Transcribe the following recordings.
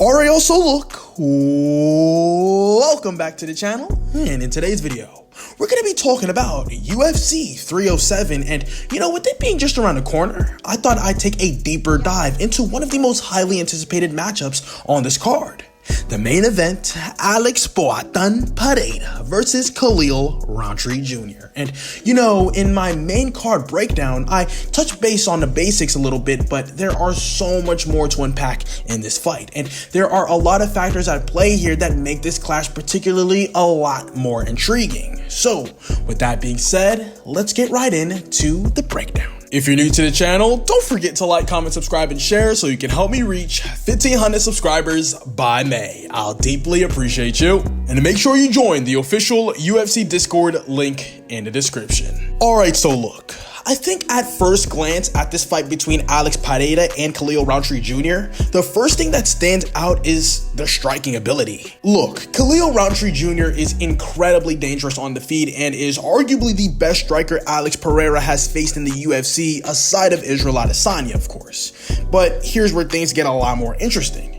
Alright, so look, welcome back to the channel, and in today's video, we're going to be talking about UFC 307, and with it being just around the corner, I thought I'd take a deeper dive into one of the most highly anticipated matchups on this card. The main event, Alex Pereira versus Khalil Roundtree Jr. And in my main card breakdown, I touch base on the basics a little bit, but there are so much more to unpack in this fight. And there are a lot of factors at play here that make this clash particularly a lot more intriguing. So, with that being said, let's get right into the breakdown. If you're new to the channel, don't forget to like, comment, subscribe, and share so you can help me reach 1,500 subscribers by May. I'll deeply appreciate you. And to make sure you join the official UFC Discord, link in the description. Alright, so look, I think at first glance at this fight between Alex Pereira and Khalil Rountree Jr., the first thing that stands out is their striking ability. Look, Khalil Rountree Jr. is incredibly dangerous on the feet and is arguably the best striker Alex Pereira has faced in the UFC, aside of Israel Adesanya, of course. But here's where things get a lot more interesting.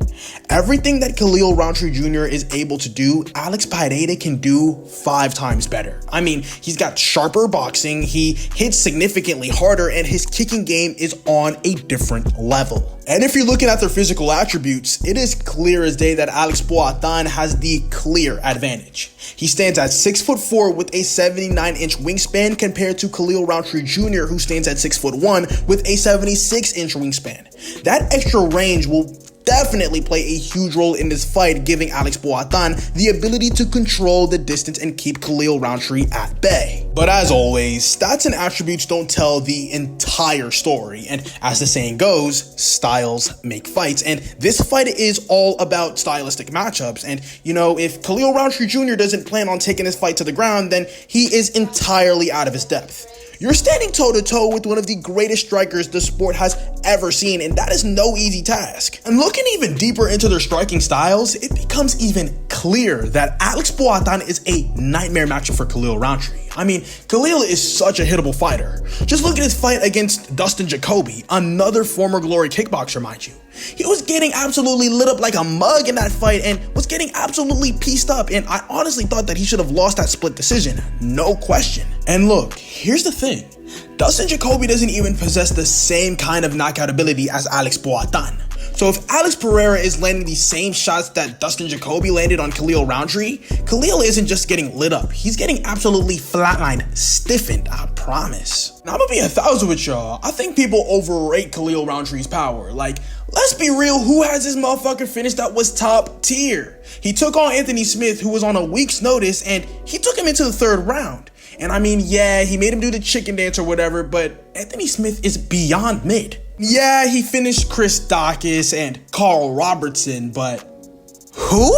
Everything that Khalil Rountree Jr. is able to do, Alex Pereira can do 5 times better. I mean, he's got sharper boxing, he hits significantly harder, and his kicking game is on a different level. And if you're looking at their physical attributes, it is clear as day that Alex Pereira has the clear advantage. He stands at 6'4" with a 79-inch wingspan compared to Khalil Rountree Jr., who stands at 6'1" with a 76-inch wingspan. That extra range will definitely play a huge role in this fight, giving Alex Pereira the ability to control the distance and keep Khalil Rountree at bay. But as always, stats and attributes don't tell the entire story, and as the saying goes, styles make fights, and this fight is all about stylistic matchups. And if Khalil Rountree Jr. doesn't plan on taking this fight to the ground, then he is entirely out of his depth. You're standing toe-to-toe with one of the greatest strikers the sport has ever seen, and that is no easy task. And looking even deeper into their striking styles, it becomes even clear that Alex Pereira is a nightmare matchup for Khalil Rountree. I mean, Khalil is such a hittable fighter. Just look at his fight against Dustin Jacoby, another former Glory kickboxer, mind you. He was getting absolutely lit up like a mug in that fight and was getting absolutely pieced up, and I honestly thought that he should have lost that split decision, no question. And look, here's the thing. Dustin Jacoby doesn't even possess the same kind of knockout ability as Alex Pereira. So if Alex Pereira is landing the same shots that Dustin Jacoby landed on Khalil Rountree, Khalil isn't just getting lit up, he's getting absolutely flatlined, stiffened, I promise. Now I'm gonna be 1,000 with y'all. I think people overrate Khalil Rountree's power. Like, let's be real, who has this motherfucker finished that was top tier? He took on Anthony Smith, who was on a week's notice, and he took him into the 3rd round. And I mean, yeah, he made him do the chicken dance or whatever, but Anthony Smith is beyond mid. Yeah, he finished Chris Dawkins and Carl Robertson, but who?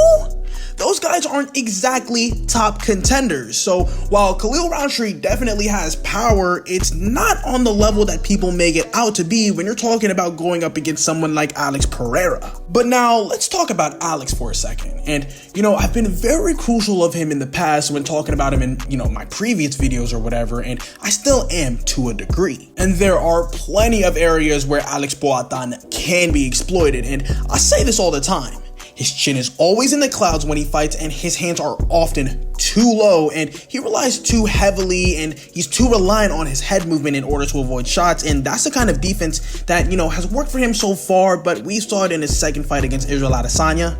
Those guys aren't exactly top contenders. So while Khalil Rountree definitely has power, it's not on the level that people make it out to be when you're talking about going up against someone like Alex Pereira. But now let's talk about Alex for a second. And I've been very crucial of him in the past when talking about him in my previous videos or whatever, and I still am to a degree. And there are plenty of areas where Alex Pereira can be exploited, and I say this all the time. His chin is always in the clouds when he fights, and his hands are often too low, and he relies too heavily, and he's too reliant on his head movement in order to avoid shots, and that's the kind of defense that, has worked for him so far, but we saw it in his second fight against Israel Adesanya.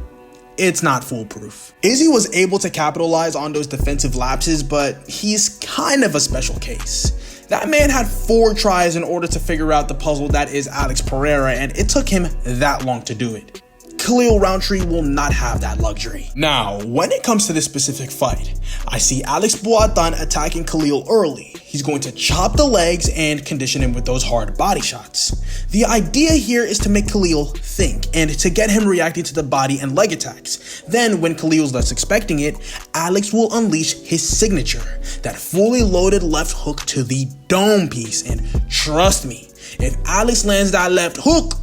It's not foolproof. Izzy was able to capitalize on those defensive lapses, but he's kind of a special case. That man had 4 tries in order to figure out the puzzle that is Alex Pereira, and it took him that long to do it. Khalil Rountree will not have that luxury. Now, when it comes to this specific fight, I see Alex Pereira attacking Khalil early. He's going to chop the legs and condition him with those hard body shots. The idea here is to make Khalil think and to get him reacting to the body and leg attacks. Then, when Khalil's less expecting it, Alex will unleash his signature, that fully loaded left hook to the dome piece. And trust me, if Alex lands that left hook,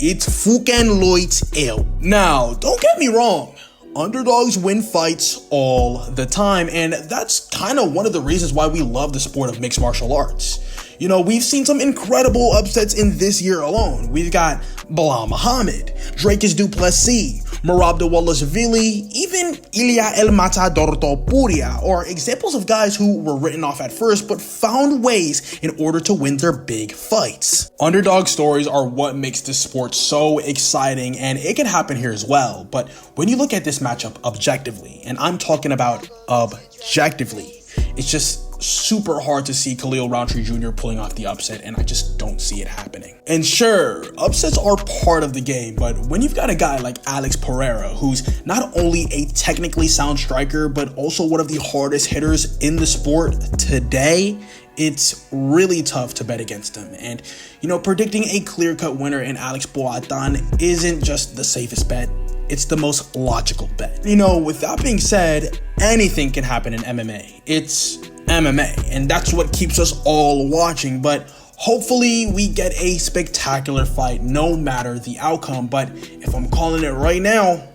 it's fucking Lloyd's L. Now, don't get me wrong. Underdogs win fights all the time, and that's kind of one of the reasons why we love the sport of mixed martial arts. You know, we've seen some incredible upsets in this year alone. We've got Bilal Muhammad, Drakus Duplessis, Merab Dvalishvili, even Ilya El Matador Topuria, are examples of guys who were written off at first but found ways in order to win their big fights. Underdog stories are what makes this sport so exciting, and it can happen here as well. But when you look at this matchup objectively, and I'm talking about objectively, it's just super hard to see Khalil Rountree Jr. pulling off the upset, and I just don't see it happening. And sure, upsets are part of the game, but when you've got a guy like Alex Pereira, who's not only a technically sound striker, but also one of the hardest hitters in the sport today, it's really tough to bet against him. And, you know, predicting a clear-cut winner in Alex Boatan isn't just the safest bet, it's the most logical bet. You know, with that being said, anything can happen in MMA. It's MMA, and that's what keeps us all watching, but hopefully we get a spectacular fight no matter the outcome. But if I'm calling it right now,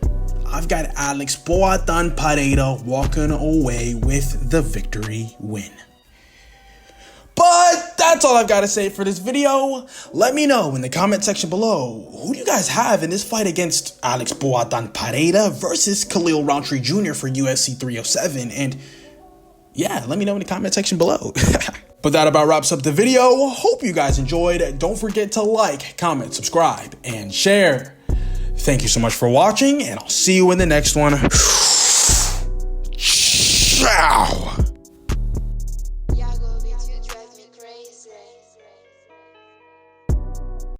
I've got Alex Boatan Pereira walking away with the victory win. But that's all I've got to say for this video. Let me know in the comment section below, who do you guys have in this fight against Alex Boatan Pereira versus Khalil Rountree Jr. for UFC 307? And yeah, let me know in the comment section below. But that about wraps up the video. Hope you guys enjoyed. Don't forget to like, comment, subscribe, and share. Thank you so much for watching, and I'll see you in the next one.